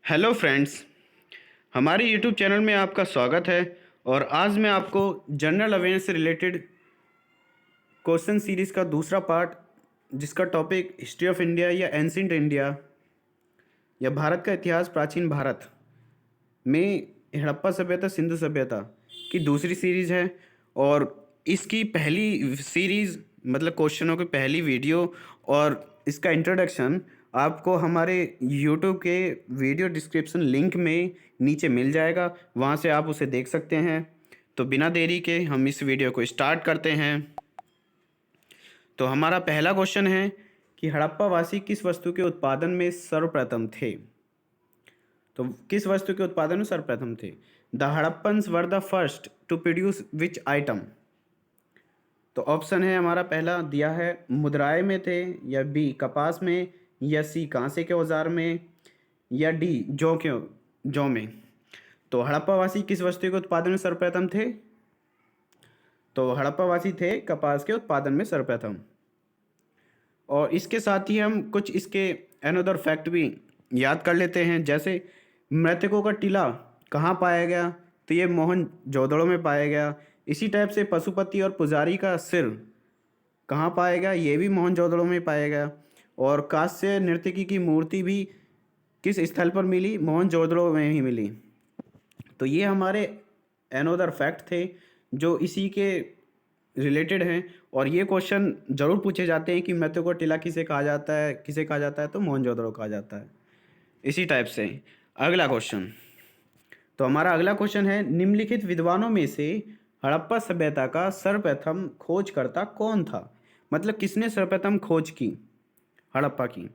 Hello friends, हमारे YouTube channel में आपका स्वागत है। और आज मैं आपको जनरल अवेयरनेस से रिलेटेड क्वेश्चन सीरीज़ का दूसरा पार्ट, जिसका टॉपिक हिस्ट्री ऑफ इंडिया या एंशिएंट इंडिया या भारत का इतिहास, प्राचीन भारत में हड़प्पा सभ्यता, सिंधु सभ्यता की दूसरी सीरीज़ है। और इसकी पहली सीरीज़ मतलब क्वेश्चनों की पहली वीडियो और इसका इंट्रोडक्शन आपको हमारे यूट्यूब के वीडियो डिस्क्रिप्शन लिंक में नीचे मिल जाएगा, वहाँ से आप उसे देख सकते हैं। तो बिना देरी के हम इस वीडियो को स्टार्ट करते हैं। तो हमारा पहला क्वेश्चन है कि हड़प्पा वासी किस वस्तु के उत्पादन में सर्वप्रथम थे। तो किस वस्तु के उत्पादन में सर्वप्रथम थे? The Harappans were the first to produce which item. तो ऑप्शन है हमारा पहला दिया है मुद्राएं में थे, या बी कपास में, या सी कांसे के औजार में, या डी जौ में। तो हड़प्पावासी किस वस्तु के उत्पादन में सर्वप्रथम थे? तो हड़प्पावासी थे कपास के उत्पादन में सर्वप्रथम। और इसके साथ ही हम कुछ इसके अनदर फैक्ट भी याद कर लेते हैं। जैसे मृतकों का टीला कहाँ पाया गया? तो ये मोहनजोदड़ो में पाया गया। इसी टाइप से पशुपति और पुजारी का सिर कहाँ पाया गया? ये भी मोहनजोदड़ो में पाया गया। और कांस्य नर्तकी की मूर्ति भी किस स्थल पर मिली? मोहनजोदड़ो में ही मिली। तो ये हमारे अनदर फैक्ट थे जो इसी के रिलेटेड हैं। और ये क्वेश्चन ज़रूर पूछे जाते हैं कि मृतकों का टीला किसे कहा जाता है, किसे कहा जाता है? तो मोहनजोदड़ो कहा जाता है। इसी टाइप से अगला क्वेश्चन। तो हमारा अगला क्वेश्चन है, निम्नलिखित विद्वानों में से हड़प्पा सभ्यता का सर्वप्रथम खोजकर्ता कौन था? मतलब किसने सर्वप्रथम खोज की हड़प्पा की?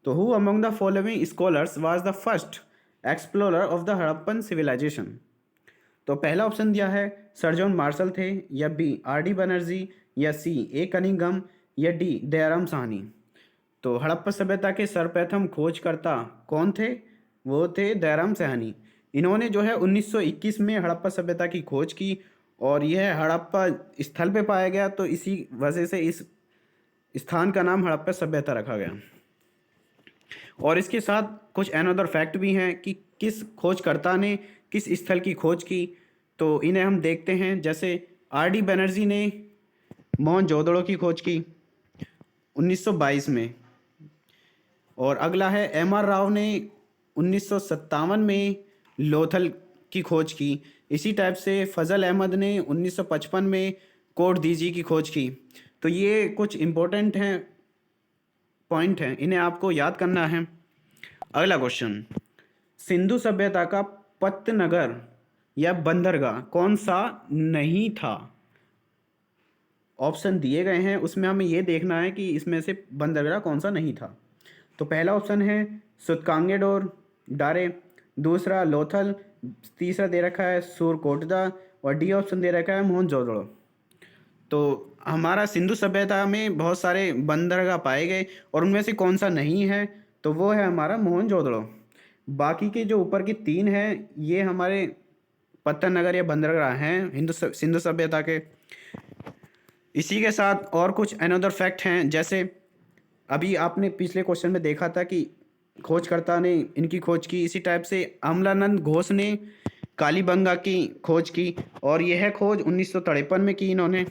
तो who among the following scholars was the first explorer of the Harappan civilisation. तो पहला ऑप्शन दिया है सर जॉन मार्शल थे, या बी आर डी बनर्जी, या सी ए कनिंगम, या डी दयाराम साहनी। तो हड़प्पा सभ्यता के सर्वप्रथम खोजकर्ता कौन थे? वो थे दयाराम साहनी। इन्होंने जो है 1921 में हड़प्पा सभ्यता की खोज की, और यह हड़प्पा स्थल पे पाया गया, तो इसी वजह से इस स्थान का नाम हड़प्पा सभ्यता रखा गया। और इसके साथ कुछ अनदर फैक्ट भी हैं कि किस खोजकर्ता ने किस स्थल की खोज की। तो इन्हें हम देखते हैं। जैसे आर डी बनर्जी ने मोहनजोदड़ो की खोज की 1922 में। और अगला है एम आर राव ने 1957 में लोथल की खोज की। इसी टाइप से फजल अहमद ने 1955 में कोट दीजी की खोज की। तो ये कुछ इम्पोर्टेंट हैं, पॉइंट हैं, इन्हें आपको याद करना है। अगला क्वेश्चन, सिंधु सभ्यता का पत्तनगर या बंदरगाह कौन सा नहीं था? ऑप्शन दिए गए हैं, उसमें हमें ये देखना है कि इसमें से बंदरगाह कौन सा नहीं था। तो पहला ऑप्शन है सुतकांगेडोर डारे, दूसरा लोथल, तीसरा दे रखा है सूरकोटदा, और डी ऑप्शन दे रखा है मोहनजोदड़ो। तो हमारा सिंधु सभ्यता में बहुत सारे बंदरगाह पाए गए, और उनमें से कौन सा नहीं है? तो वो है हमारा मोहनजोदड़ो। बाकी के जो ऊपर की तीन हैं ये हमारे पत्तन नगर या बंदरगाह हैं सिंधु सभ्यता के। इसी के साथ और कुछ अनदर फैक्ट हैं। जैसे अभी आपने पिछले क्वेश्चन में देखा था कि खोजकर्ता ने इनकी खोज की, इसी टाइप से अमलानंद घोष ने कालीबंगा की खोज की, और यह खोज 1953 में की इन्होंने।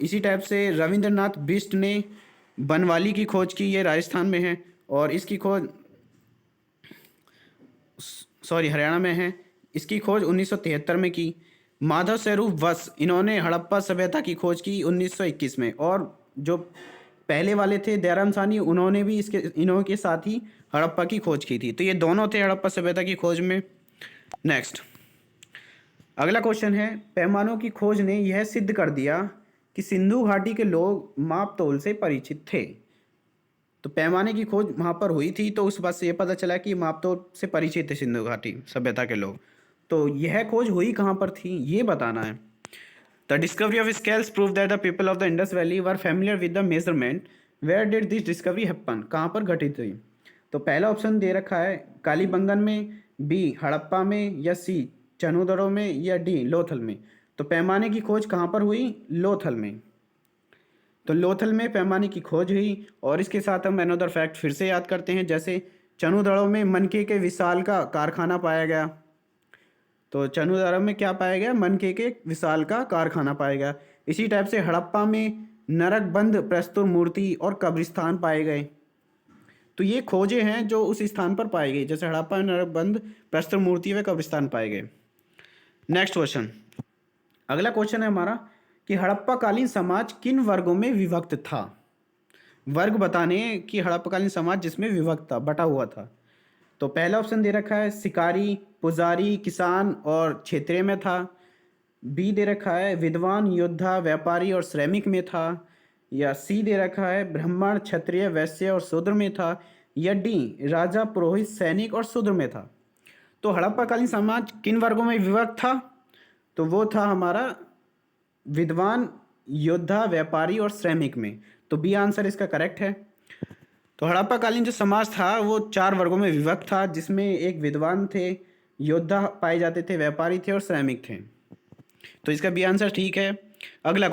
इसी टाइप से रविंद्रनाथ बिष्ट ने बनवाली की खोज की, ये राजस्थान में है, और इसकी खोज हरियाणा में है। इसकी खोज 1973 में की। माधव स्वरूप वस, इन्होंने हड़प्पा सभ्यता की खोज की 1921 में। और जो पहले वाले थे दयाराम साहनी, उन्होंने भी इन्हों के साथ ही हड़प्पा की खोज की थी। तो ये दोनों थे हड़प्पा सभ्यता की खोज में। नेक्स्ट अगला क्वेश्चन है, पैमानों की खोज ने यह सिद्ध कर दिया कि सिंधु घाटी के लोग माप तोल से परिचित थे। तो पैमाने की खोज वहाँ पर हुई थी, तो उस बात से ये पता चला कि माप तोल से परिचित थे सिंधु घाटी सभ्यता के लोग। तो यह खोज हुई कहाँ पर थी ये बताना है। The discovery of scales prove that the people of the Indus valley were familiar with the measurement. Where did this discovery happen? कहाँ पर घटित हुई? तो पहला ऑप्शन दे रखा है कालीबंगन में, बी हड़प्पा में, या सी चनुदड़ो में, या डी लोथल में। तो पैमाने की खोज कहाँ पर हुई? लोथल में। तो लोथल में पैमाने की खोज हुई। और इसके साथ हम अनदर फैक्ट फिर से याद करते हैं। जैसे चनुदड़ों में मनके के विशाल का कारखाना पाया गया। तो चनुदड़ों में क्या पाया गया? मनके के विशाल का कारखाना पाया गया। इसी टाइप से हड़प्पा में नरकबंद प्रस्तुर मूर्ति और कब्रिस्तान पाए गए। तो ये खोजें हैं जो उस स्थान पर पाई गई, जैसे हड़प्पा में नरकबंद प्रस्तुर मूर्ति व कब्रिस्तान पाए गए। नेक्स्ट क्वेश्चन, अगला क्वेश्चन है हमारा कि हड़प्पाकालीन समाज किन वर्गों में विभक्त था। वर्ग बताने कि हड़प्पाकालीन समाज जिसमें विभक्त था, बटा हुआ था। तो पहला ऑप्शन दे रखा है शिकारी, पुजारी, किसान और क्षेत्रीय में था। बी दे रखा है विद्वान, योद्धा, व्यापारी और श्रमिक में था। या सी दे रखा है ब्राह्मण, क्षत्रिय, वैश्य और शूद्र में था। या डी राजा, पुरोहित, सैनिक और शूद्र में था। तो हड़प्पाकालीन समाज किन वर्गों में विभक्त था? तो वो था हमारा विद्वान, योद्धा, व्यापारी और श्रमिक में। तो बी आंसर इसका करेक्ट है। तो हड़प्पाकालीन जो समाज था वो 4 वर्गों में विभक्त था, जिसमें एक विद्वान थे, योद्धा पाए जाते थे, व्यापारी थे और श्रमिक थे। तो इसका बी आंसर ठीक है। अगला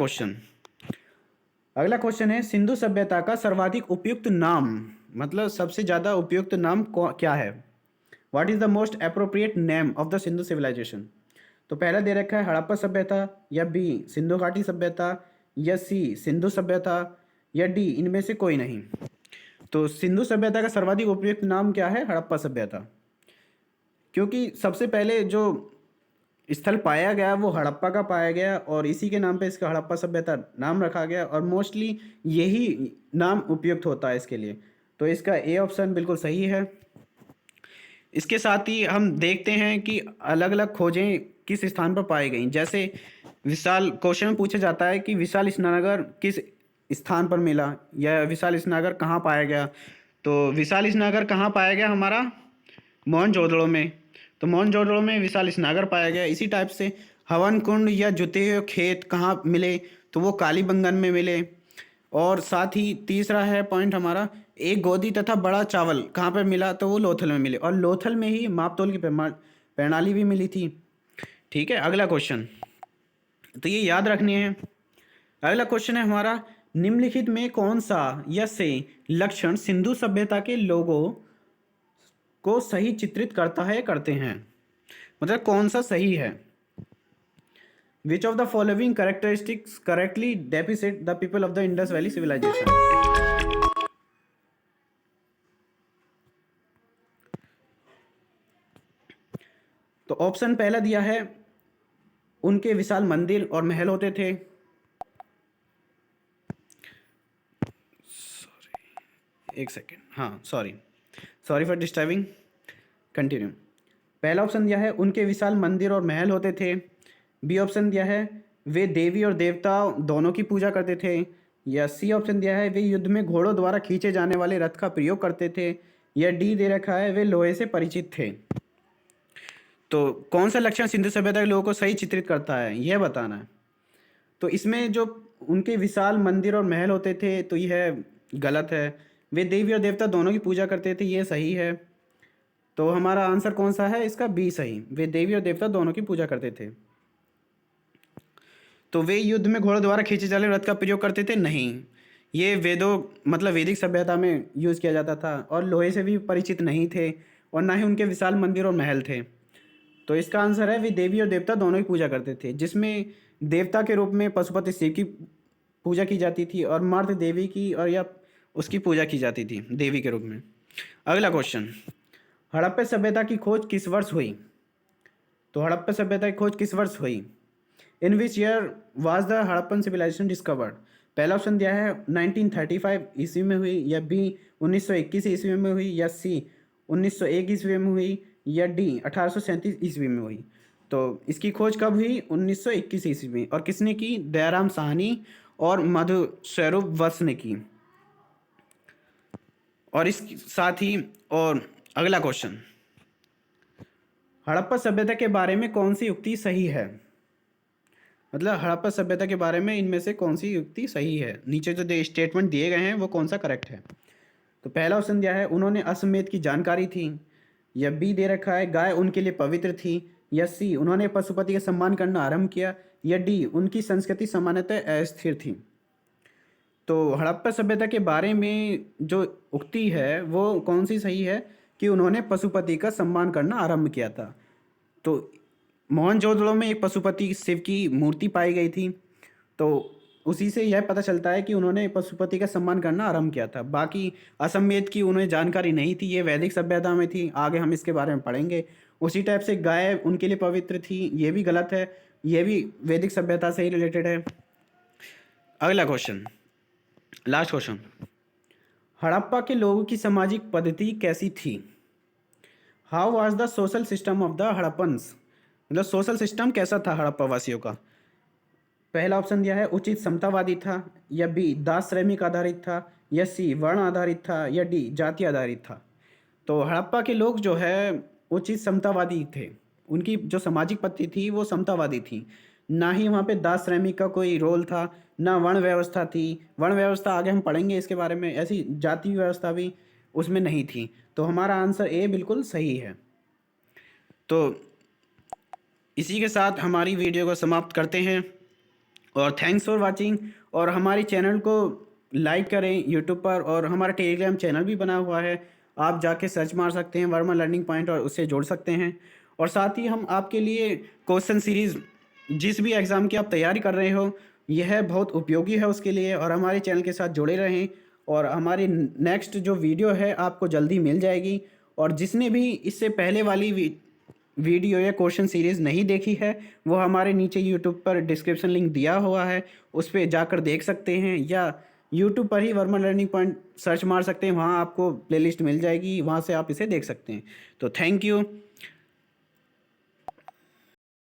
क्वेश्चन है सिंधु सभ्यता का सर्वाधिक उपयुक्त नाम, मतलब सबसे ज़्यादा उपयुक्त नाम क्या है? What is the most appropriate name of the Sindhu civilisation? तो पहला दे रखा है हड़प्पा सभ्यता, या बी सिंधु घाटी सभ्यता, या सी सिंधु सभ्यता, या डी इनमें से कोई नहीं। तो सिंधु सभ्यता का सर्वाधिक उपयुक्त नाम क्या है? हड़प्पा सभ्यता, क्योंकि सबसे पहले जो स्थल पाया गया वो हड़प्पा का पाया गया और इसी के नाम पे इसका हड़प्पा सभ्यता नाम रखा गया और मोस्टली यही नाम उपयुक्त होता है इसके लिए। तो इसका ए ऑप्शन बिल्कुल सही है। इसके साथ ही हम देखते हैं कि अलग अलग खोजें किस स्थान पर पाई गई। जैसे विशाल क्वेश्चन में पूछा जाता है कि विशाल स्नानगर किस स्थान पर मिला या विशाल स्नानगर कहाँ पाया गया। तो विशाल स्नानगर कहाँ पाया गया? हमारा मोहनजोदड़ो में। तो मोहनजोदड़ो में विशाल स्नानगर पाया गया। इसी टाइप से हवन कुंड या जुते हुए खेत कहाँ मिले? तो वो कालीबंगन में मिले। और साथ ही तीसरा है पॉइंट हमारा, एक गोदी तथा बड़ा चावल कहाँ पर मिला? तो वो लोथल में मिले और लोथल में ही मापतोल की प्रणाली भी मिली थी। ठीक है, अगला क्वेश्चन तो ये याद रखनी है। अगला क्वेश्चन है हमारा निम्नलिखित में कौन सा या से लक्षण सिंधु सभ्यता के लोगों को सही चित्रित करता है, करते हैं, मतलब कौन सा सही है? Which of the following characteristics correctly depict the people of the Indus Valley civilization? तो ऑप्शन पहला दिया है उनके विशाल मंदिर और महल होते थे। एक सेकेंड, हाँ सॉरी फॉर डिस्टर्बिंग, कंटिन्यू। पहला ऑप्शन दिया है उनके विशाल मंदिर और महल होते थे। बी ऑप्शन दिया है वे देवी और देवता दोनों की पूजा करते थे। या सी ऑप्शन दिया है वे युद्ध में घोड़ों द्वारा खींचे जाने वाले रथ का प्रयोग करते थे। या डी दे रखा है वे लोहे से परिचित थे। तो कौन सा लक्षण सिंधु सभ्यता के लोगों को सही चित्रित करता है यह बताना है। तो इसमें जो उनके विशाल मंदिर और महल होते थे तो यह गलत है। वे देवी और देवता दोनों की पूजा करते थे, ये सही है। तो हमारा आंसर कौन सा है? इसका बी सही, वे देवी और देवता दोनों की पूजा करते थे। तो वे युद्ध में घोड़ों द्वारा खींचे जाने रथ का प्रयोग करते थे? नहीं, ये वेदों मतलब वैदिक सभ्यता में यूज़ किया जाता था और लोहे से भी परिचित नहीं थे और ना ही उनके विशाल मंदिर और महल थे। तो इसका आंसर है वे देवी और देवता दोनों की पूजा करते थे, जिसमें देवता के रूप में पशुपति शिव की पूजा की जाती थी और मर्द देवी की और या उसकी पूजा की जाती थी देवी के रूप में। अगला क्वेश्चन, हड़प्पा सभ्यता की खोज किस वर्ष हुई? तो हड़प्पा सभ्यता की खोज किस वर्ष हुई? In which year was the Harappan civilisation discovered? पहला ऑप्शन दिया है 1935 ईस्वी में हुई, या बी 1921 ईस्वी में हुई, या सी 1901 ईस्वी में हुई, या डी 1837 ईस्वी में हुई। तो इसकी खोज कब हुई? 1921 ईस्वी में। और किसने की? दयाराम साहनी और मधु स्वरूप वत्स ने की। और इस साथ ही और अगला क्वेश्चन, हड़प्पा सभ्यता के बारे में कौन सी युक्ति सही है? मतलब हड़प्पा सभ्यता के बारे में इनमें से कौन सी युक्ति सही है? नीचे जो स्टेटमेंट दिए गए हैं वो कौन सा करेक्ट है? तो पहला ऑप्शन दिया है उन्होंने अश्वमेध की जानकारी थी। या बी दे रखा है गाय उनके लिए पवित्र थी। या सी उन्होंने पशुपति का सम्मान करना आरंभ किया। या डी उनकी संस्कृति सामान्यतः अस्थिर थी। तो हड़प्पा सभ्यता के बारे में जो उक्ति है वो कौन सी सही है? कि उन्होंने पशुपति का सम्मान करना आरंभ किया था। तो मोहनजोदड़ो में एक पशुपति शिव की मूर्ति पाई गई थी, तो उसी से यह पता चलता है कि उन्होंने पशुपति का सम्मान करना आरंभ किया था। बाकी असमवेद की उन्हें जानकारी नहीं थी, ये वैदिक सभ्यता में थी, आगे हम इसके बारे में पढ़ेंगे। उसी टाइप से गाय उनके लिए पवित्र थी, ये भी गलत है, ये भी वैदिक सभ्यता से ही रिलेटेड है। अगला क्वेश्चन, लास्ट क्वेश्चन, हड़प्पा के लोगों की सामाजिक पद्धति कैसी थी? How was the social system of the Harappans, मतलब सोशल सिस्टम कैसा था हड़प्पा वासियों का? पहला ऑप्शन दिया है उचित समतावादी था, या बी दास श्रमिक आधारित था, या सी वर्ण आधारित था, या डी जाति आधारित था। तो हड़प्पा के लोग जो है उचित समतावादी थे, उनकी जो सामाजिक पद्धति थी वो समतावादी थी, ना ही वहाँ पे दास श्रमिक का कोई रोल था, ना वर्ण व्यवस्था थी। वर्ण व्यवस्था आगे हम पढ़ेंगे इसके बारे में, ऐसी जाति व्यवस्था भी उसमें नहीं थी। तो हमारा आंसर ए बिल्कुल सही है। तो इसी के साथ हमारी वीडियो को समाप्त करते हैं और थैंक्स फॉर वाचिंग। और हमारी चैनल को लाइक करें यूट्यूब पर, और हमारा टेलीग्राम चैनल भी बना हुआ है, आप जाके सर्च मार सकते हैं वर्मा लर्निंग पॉइंट और उससे जुड़ सकते हैं। और साथ ही हम आपके लिए क्वेश्चन सीरीज़, जिस भी एग्ज़ाम की आप तैयारी कर रहे हो, यह बहुत उपयोगी है उसके लिए, और हमारे चैनल के साथ जुड़े रहें। और हमारी नेक्स्ट जो वीडियो है आपको जल्दी मिल जाएगी। और जिसने भी इससे पहले वाली वीडियो या क्वेश्चन सीरीज़ नहीं देखी है, वो हमारे नीचे यूट्यूब पर डिस्क्रिप्शन लिंक दिया हुआ है, उस पर जाकर देख सकते हैं, या यूट्यूब पर ही वर्मा लर्निंग पॉइंट सर्च मार सकते हैं, वहाँ आपको प्लेलिस्ट मिल जाएगी, वहाँ से आप इसे देख सकते हैं। तो थैंक यू।